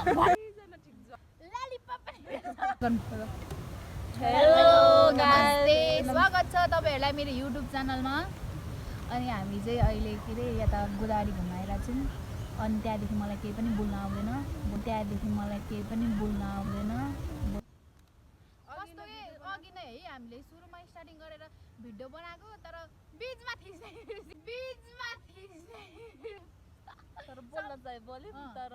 Hello guys, स्वागत छ तपाईहरुलाई मेरो युट्युब च्यानलमा। अनि हामी चाहिँ अहिले के रे यता गोदावरी घुमाइरहेको छौँ। अनि त्यहाँदेखि मलाई केही पनि बोल्न आउँदैन। अघि नै है हामीले सुरुमा स्टार्टिङ गरेर भिडियो बनाएको तर बीचमा थिच्दै तर बोल्न चाहिँ बोल्यौँ तर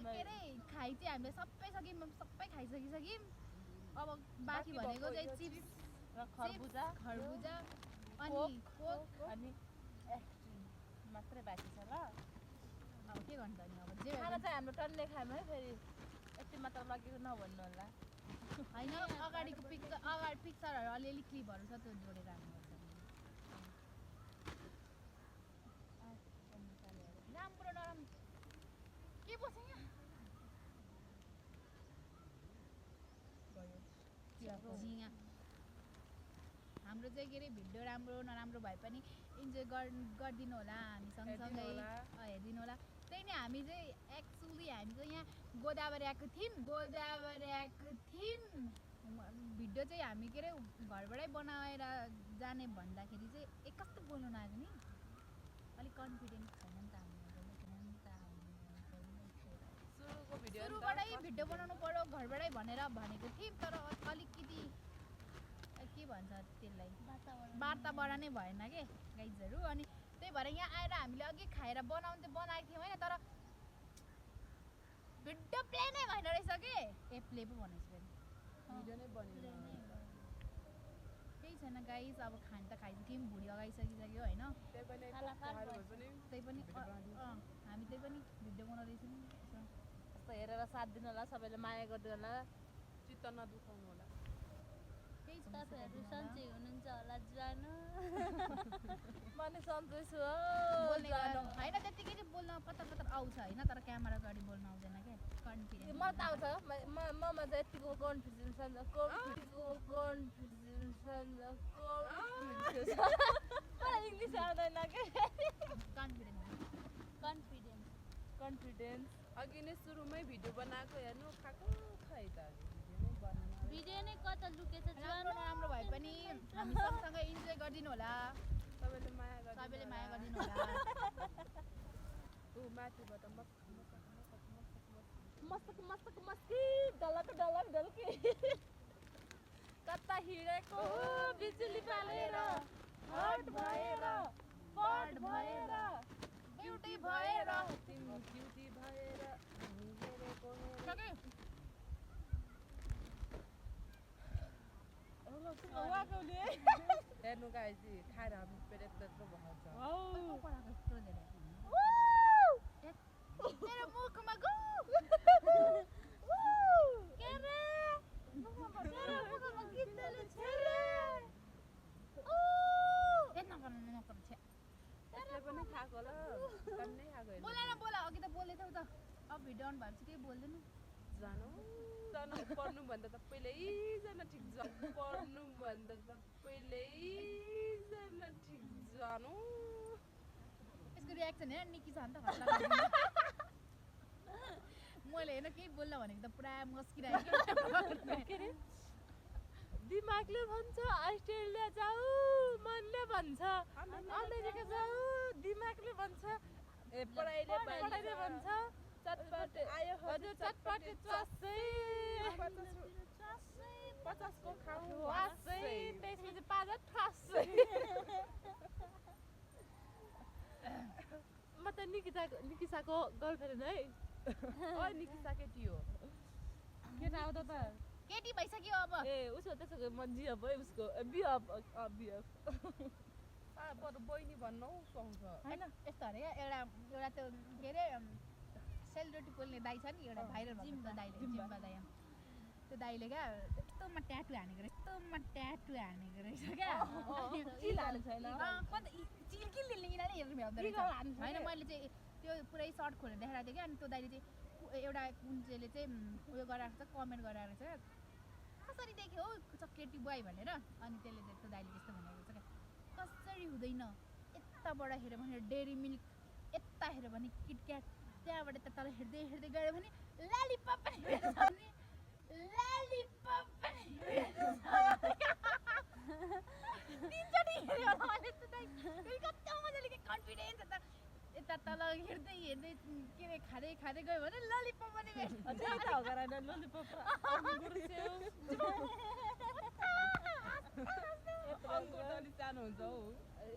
के रे खाइ चाहिँ हामीले सबै खाइसकिसक्यौँ। अब बाँकी भनेको चाहिँ चिप्स र खरबुजा अनि कोक अनि आइसक्रिम मात्रै बाँकी छ ल। अब के गर्नु त नि अब जे खाना चाहिँ हाम्रो टन्ने खायौँ है, फेरि यति मात्र लगेको नभन्नु होला होइन। अगाडि पिक्चरहरू अलिअलि क्लिपहरू छ त्यो जोडेर हाल्नुपर्छ। राम्रो नराम्रो के बस्छ यहाँ झिङा। हाम्रो चाहिँ के अरे भिडियो राम्रो नराम्रो भए पनि इन्जोय गरिदिनु होला, हामी सँगसँगै हेरिदिनु होला। त्यही नै हामी चाहिँ एक्चुअली हामी चाहिँ यहाँ गोदावरी आएको थियौँ। भिडियो चाहिँ हामी के अरे घरबाटै बनाएर जाने भन्दाखेरि चाहिँ कस्तो बोल्नु नआएको नि, अलिक कन्फिडेन्ट छैन नि त सुरुबाटै भिडियो बनाउनु पर्यो घरबाटै भनेर भनेको थियौँ। तर अलिकति के भन्छ त्यसलाई वार्ताबाट नै भएन के गाइजहरू। अनि त्यही भएर यहाँ आएर हामीले अघि खाएर बनाएको थियौँ होइन, तर भिडियो प्ले नै भएन रहेछ के प्ले पो भनेको केही छैन गाइज। अब खान त खाइसक्यौँ, भुँडी अगाइसकिसक्यो होइन। त्यही पनि हामी त्यही पनि भिडियो बनाउँदैछौँ। यस्तो हेरेर साथ दिनु होला, सबैले माया गरिदिनु होला, चित्त नदुखाउनु होला। तपाईहरु सन्चै हुनुहुन्छ होला जानु। म नि सन्चै छु बोल्ने होइन, त्यतिकै चाहिँ बोल्न पत्तर आउँछ होइन, तर क्यामेरा अगाडि बोल्न आउँदैन क्या। कन्फिडेन्स म त आउँछ, ममा चाहिँ यतिको कन्फिडेन्स इङ्ग्लिस आउँदैन के। कन्फिडेन्स अघि नै सुरुमै भिडियो बनाएको हेर्नु, खाएको खै त भिडियो नै कता लुकेछ राम्रो नराम्रो भए पनि हामी सँगसँगै इन्जोय गरिदिनु होला, सबैले माया गरिदिनु होला। ऊ माथिबाट मस्की ढलकी कता हिँडेको बिजुली पालेर हट भएर पट भएर ब्युटी भएर तिम्रो ब्युटी भएर हेरेको हेर्नु गाइस, खाएर हामी पेट यत्रो भन्छ। मेरो मुखमा गु के रे मेरो मुखमा गीतले छेरे त्यसले पनि खाएको ल, कन्नै खाएको हेर्नु। बोला अघि त बोल्दै थियौ त, अब भिडियो अन भएपछि केही बोल्दैनौ। जानु पढ्नुभन्दा त पहिल्यैजना ठिक पढ्नुभन्दा त पहिल्यैजना ठिक जानु। यसको रियाक्सन हेर निकी छ नि त खतरा। मैले हेर्न केही बोल्न भनेको त पुरा मस्किरहेको। दिमागले भन्छ अस्ट्रेलिया जाऊ, मनले भन्छ अमेरिका जाऊ, दिमागले भन्छ पढाइले भन्छ चटपटे आयो हजुर चटपटे चस्सै 50 को खाऊ वासै त्यसपछि पाजा ठासै। म त निकिसाको गर्लफ्रेन्ड है। निकिसा केटी हो। केटा आउँदा त केटी भइसक्यो अब। ए उसो त्यसो म जिएफ है उसको बिएफ बरु बहिनी भन्नु सुहाउँछ होइन यस्तो अरे एउटा त्यो के अरे सेलरोटी पोल्ने दाइ छ नि, एउटा भाइरल भएको दाइले, जिम्बा दाइ। त्यो दाइले क्या यस्तोमा ट्याटु हानेको रहेछ क्या। चिल हाल्नु छैन चिल कि लिँदैन हेर्नु भ्याउँदो रहेछ होइन। मैले चाहिँ त्यो पुरै सर्ट खोलेर देखाएको थिएँ क्या। अनि त्यो दाइले चाहिँ एउटा कुन चाहिँले चाहिँ उयो गराएको छ, कमेन्ट गराएको छ कसरी देख्यो हौ चक्लेटी बोय भनेर। अनि त्यसले चाहिँ त्यो दाइले त्यस्तो भनेको छ क्या, कसरी हुँदैन यताबाट हेऱ्यो भने डेरी मिल्क, यता हेऱ्यो भने किटक्याट, त्यहाँबाट त तल हेर्दै गयो भने ललिपप पनि मेरो छ नि ललिपप पनि मेरो छ तीनचोटि हेर्यो होला मैले त फेरि कस्तो मजाले के कन्फिडेन्स यता तल हेर्दै हेर्दै के रे खाँदै गयो भने ललिपप पनि मेरो अच्छा यता हो गरा ललिपप अंगुर सेउ अंगुर अलि सानो हुन्छ हौ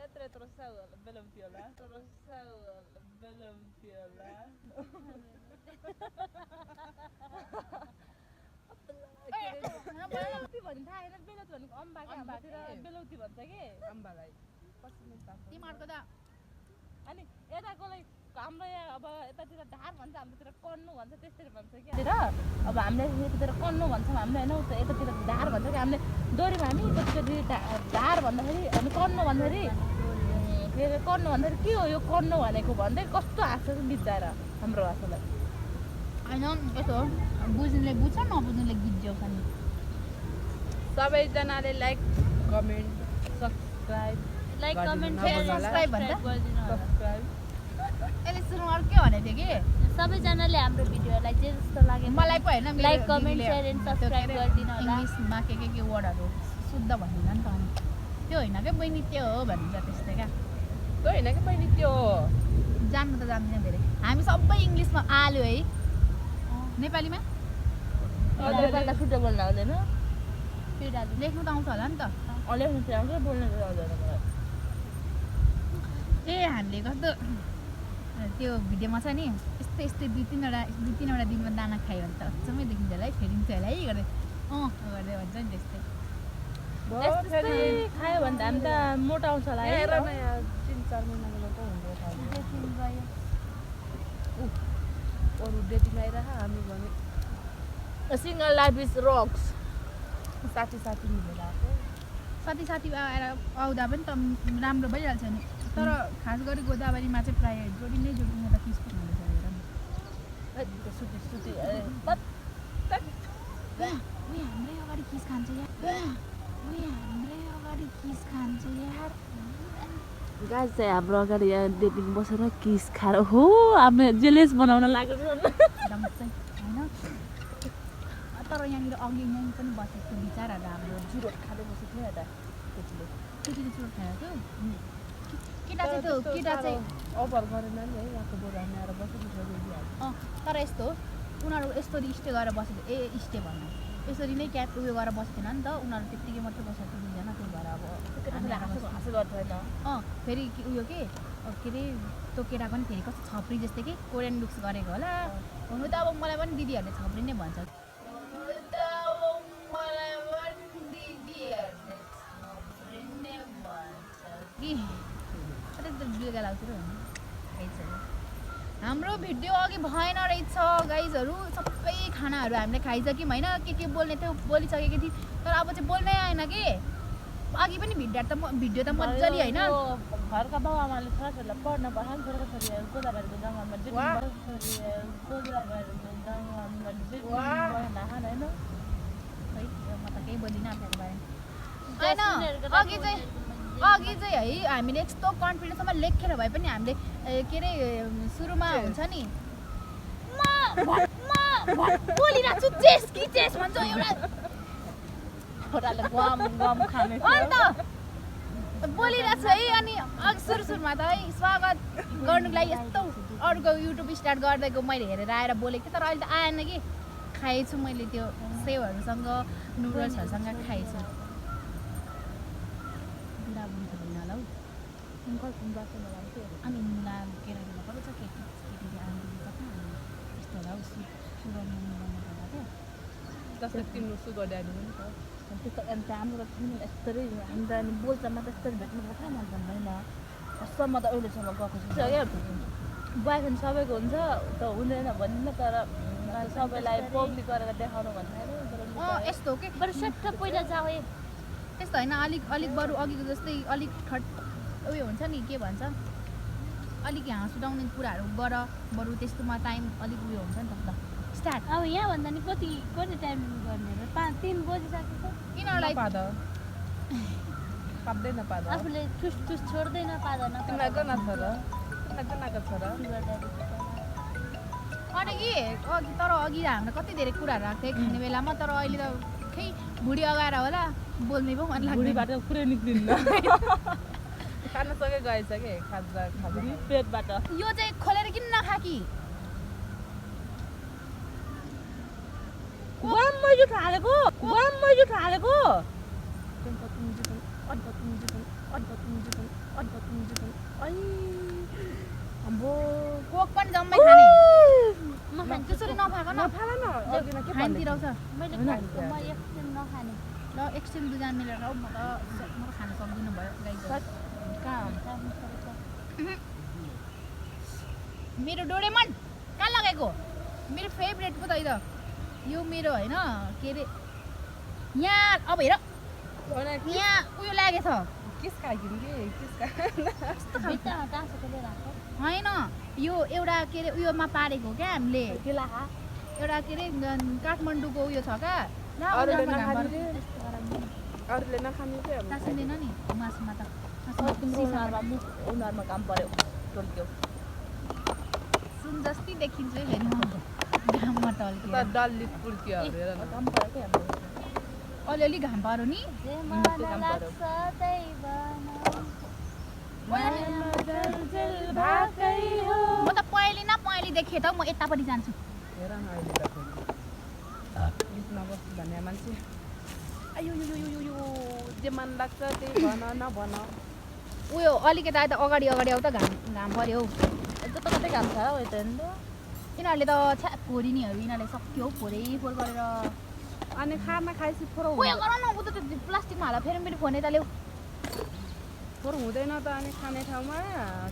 यत्रो साउ बेलाउती होला बेलाउती भन्छ थाहा होइन बेलाउती भनेको अम्बा के हाम्रोतिर बेलाउती भन्छ के अम्बालाई पसिनै पाक्छ तिमीहरूको त अनि यताकोलाई हाम्रो यहाँ अब यतातिर ढार भन्छ हाम्रोतिर कन्नु भन्छ त्यसरी भन्छ क्या अब हामीले यतातिर कन्नु भन्छौँ हामीले होइन उता यतातिर ढार भन्छ कि हामीले डोरीमा हामी त्यसरी ढार भन्दाखेरि हामी कन्नु भन्दाखेरि के अरे कन्नु भन्दाखेरि के हो यो कन्नु भनेको भन्दै कस्तो हाँस्छ बिचारा हाम्रो भाषालाई होइन यसो बुझ्नेले बुझ्छ नबुझ्नेले गीत ज्याउँछ नि सबैजनाले like comment subscribe like comment गरिदिनु शेयर होला। सब्स्क्राइब भन्छ? गरिदिनु होला। सब्स्क्राइब यसले सुरु अरू के भनेको थियो कि सबैजनाले हाम्रो भिडियोलाई जे जस्तो लाग्यो मलाई पो होइन like comment share and subscribe गरिदिनु होला इङ्ग्लिसमा के वर्डहरू शुद्ध भन्दिनँ नि त अनि त्यो होइन क्या बहिनी त्यो हो भनिन्छ त्यस्तै क्या त्यो होइन कि बहिनी त्यो हो जान्नु त जान्दिनँ धेरै हामी सबै इङ्ग्लिसमा आल्यो है नेपालीमा नेपाली त छुट्टै बोल्न आउँदैन लेख्नु त आउँछ होला नि त लेख्नु चाहिँ आउँछ बोल्नु चाहिँ आउँदैन मलाई ए हामीले कस्तो त्यो भिडियोमा छ नि यस्तै यस्तै दुई तिनवटा दिनमा दाना खायो भने त अचम्मै देखिन्छ होला है फेरिन्छ होला है गर्दै गर्दै भन्छ नि त्यस्तै त्यस्तै खायो भने त हामी त मोटाउँछ होला है हेर न यहाँ 3-4 महिनाको लौका हुँदो थाल्यो अरू डेटिङ आइरह हामी भने सिङ्गल लाइफ इज रक्स साथी मिलेर आएको साथी आएर आउँदा पनि त राम्रो भइहाल्छ नि तर खास गरी गोदावरीमा चाहिँ प्रायः जोडी नै त किस हुँदैछ हेर नि हाम्रै अगाडि किस खान्छ यार गाइस चाहिँ हाम्रो अगाडि यहाँ डेटिङ बसेर किस खाएर हो हामीले जेलेस बनाउन लागेको छ एकदम चाहिँ होइन तर यहाँनिर अघि यहीँ पनि बसेको थियो बिचराहरू हाम्रो चुरोट खाँदै बसेको थियो यता केटीले केटीले चुरोट खाएको थियो केटा चाहिँ अफर गरेन नि है यहाँको बोरा हामी आएर बसेको तर यस्तो उनीहरू यसरी स्टे गरेर बसेको स्टे भन्नु यसरी नै क्याब उयो गरेर बस्थेन नि त उनीहरू त्यत्तिकै मात्रै बसेको थियो दुईजना त्यही भएर अब हाँसो गर्दैन फेरि उयो के अरे त्यो केटा पनि फेरि कस्तो छप्री जस्तै कि कोरियन लुक्स गरेको होला हुनु त अब मलाई पनि दिदीहरूले छप्री नै भन्छ बेलुका लाग्छ र हाम्रो भिडियो अघि भएन रहेछ गाइजहरू सबै खानाहरू हामीले खाइसक्यौँ होइन के बोल्ने थियो बोलिसकेको थियौँ तर अब चाहिँ बोल्नै आएन कि अघि पनि भिडियो त मजाले होइन घरका बाउ आमाले छोराछोरीलाई पढ्न पठाउनु छोराछोरी गोदावरीको जङ्गलमा होइन म त केही बोल्दिनँ आफ्नो बारेमा होइन अघि चाहिँ है हामीले यस्तो कन्फिडेन्समा लेखेर भए पनि हामीले के अरे सुरुमा हुन्छ नि बोलिरहेको छु चेस कि चेस भन्छ एउटा छोराले गम खाने अन्त बोलिरहेको छु है अनि अघि सुरुमा त है स्वागत गर्नुको लागि यस्तो अरूको युट्युब स्टार्ट गर्दैको मैले हेरेर आएर बोलेको थिएँ तर अहिले त आएन कि खाएछु मैले त्यो सेवहरूसँग नुडल्सहरूसँग खाएछु अनि मुला केराले पर्छ केटीले आउँदै यस्तो होला हौ सुरु जस्तै तिम्रो सुगर ड्याडी पनि छ त्यस्तो अन्त हाम्रो त यस्तरी हामी त अनि बोल्छ म त यस्तरी भेट्नु कहाँ मन भन्दैन कसम त अहिलेसम्म गएको छु क्या बोयफ्रेन्ड सबैको हुन्छ त हुँदैन भन्दिनँ तर सबैलाई पब्लिक गरेर देखाउनु भन्दैन यस्तो हो कि बरु सट्ट पहिला जाऊ है त्यस्तो होइन अलिक बरु अघिको जस्तै अलिक उयो हुन्छ नि के भन्छ अलिक हाँस उठाउने कुराहरू गर बरु त्यस्तोमा टाइम अलिक उयो हुन्छ नि त ल स्टार्ट अब यहाँ भन्दा नि कति टाइम गर्ने हो 5-3 बजिसकेको किनलाई पाप्दैन पाद आफूले ठुस छोड्दैन पादैन तिमीलाई गनाएको छ र तिमीलाई गनाएको छ र अनि कि तर अघि हाम्रो कति धेरै कुराहरू राख्थ्यो खाने बेलामा तर अहिले त खै भुडी अगाएर होला बोल्नै पो मन लाग्दैन भुँडीबाट पुरै निक्लिन्न खानसँगै गएछ कि खाजा भुँडी पेटबाट यो चाहिँ खोलेर किन नखा कि गरम मैजु हालेको अम्बो कोक पनि जम्मै खाने त्यसरी नफाक न खाइदिराउँछ मैले म एकछिन नखाने ल एकछिन दुईजना मिलेर खाऊ म त खान सक्दिनँ भयो मेरो डोरेमन कहाँ लगाएको मेरो फेभरेट पो त यो मेरो होइन के अरे यहाँ अब हेर यहाँ उयो लागेछ किस खाइदिनु कि भित्तामा टाँसोको लिएर आएको होइन यो एउटा के अरे उयोमा पारेको क्या हामीले केला खा एउटा के अरे काठमाडौँको उयो छ क्या अरूले नखाने चाहिँ टाँसिँदैन नि मासुमा त तिम्रो उनीहरूमा काम पर्यो टोल्क्यो सुन जस्तै देखिन्छु है फेरि म घाममा टल्किएर डल्ली पुर्क्यो हेर न काम पर्यो क्या हाम्रो अलिअलि घाम पारो नि जे मन लाग्छ त्यही बनाऊ म त पहेँली न पहेँली देखेँ त म यतापट्टि जान्छु हेर न अहिले त गीत नबस्नु भन्ने मान्छे आयो यो जे मन लाग्छ त्यही भन नभन उयो अलिकति आयो त अगाडि आऊ त घाम पर्यो हौ जता कतै काम छ हो यता हेर्नु यिनीहरूले त छ्या फोरिनीहरू यिनीहरूले सक्यो फोरै फोर गरेर अनि खाना खाएपछि फोरो उयो गर न उ त प्लास्टिकमा हाल फेरि मेरो फोन यता ल्याऊ फोरो हुँदैन त अनि खाने ठाउँमा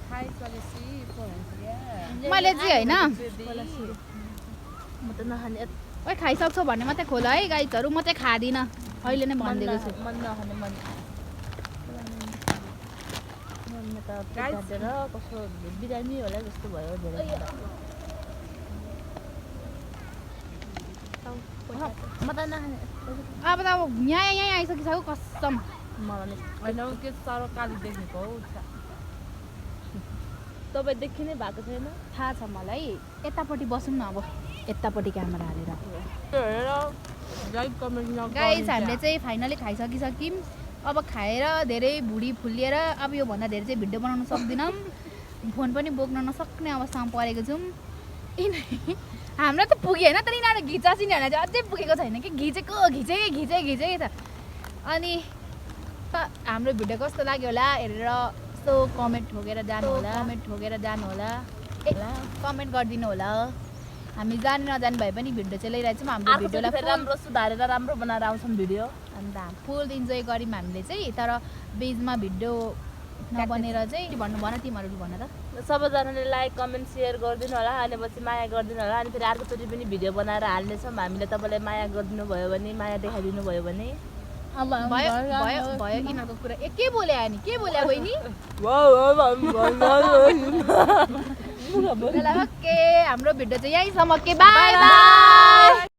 खाइसकेपछि फोर हुन्छ क्या मैले चाहिँ होइन म त नखाने ओइ खाइसक्छौ भन्ने मात्रै खोल है गाइजहरू म चाहिँ खाँदिनँ अहिले नै भनिदिएको छु मन नखाने मन त गाइजर कस्तो बिरामी होला जस्तो भयो धेरै म त नखाने अब त यहाँ आइसकिसक्यो कसम मलाई होइन के साह्रो काली देखेको हौ तपाईँदेखि नै भएको छैन थाहा छ मलाई यतापट्टि बसौँ न अब यतापट्टि क्यामेरा हालेर लाइक कमेन्ट गाइज हामीले चाहिँ फाइनली खाइसकिसक्यौँ अब खाएर धेरै भुँडी फुलिएर अब योभन्दा धेरै चाहिँ भिडियो बनाउन सक्दैनौँ फोन पनि बोक्न नसक्ने अवस्थामा परेको छौँ हाम्रो त पुग्यो होइन तर यिनीहरू घिचासिनीहरूलाई चाहिँ अझै पुगेको छैन कि घिचेकै छ अनि त हाम्रो भिडियो कस्तो लाग्यो होला हेरेर यस्तो कमेन्ट ठोकेर जानु होला कमेन्ट गरिदिनु होला हामी जाने नजाने भए पनि भिडियो चाहिँ ल्याइरहेको छौँ हाम्रो भिडियोलाई राम्रो सुधारेर राम्रो बनाएर आउँछौँ भिडियो अन्त फुल इन्जोय गऱ्यौँ हामीले चाहिँ तर बिचमा भिडियो नबनेर चाहिँ भन तिमीहरू भन त सबैजनाले लाइक कमेन्ट सेयर गरिदिनु होला अनि पछि माया गरिदिनु होला अनि फेरि अर्कोचोटि पनि भिडियो बनाएर हाल्नेछौँ हामीले तपाईँलाई माया गरिदिनु भयो भने माया देखाइदिनु भयो भने भयो यिनीहरूको कुरा के बोले अनि के बोले बहिनी ओके हाम्रो भिडियो चाहिँ यहीँसम्म के बाई बाई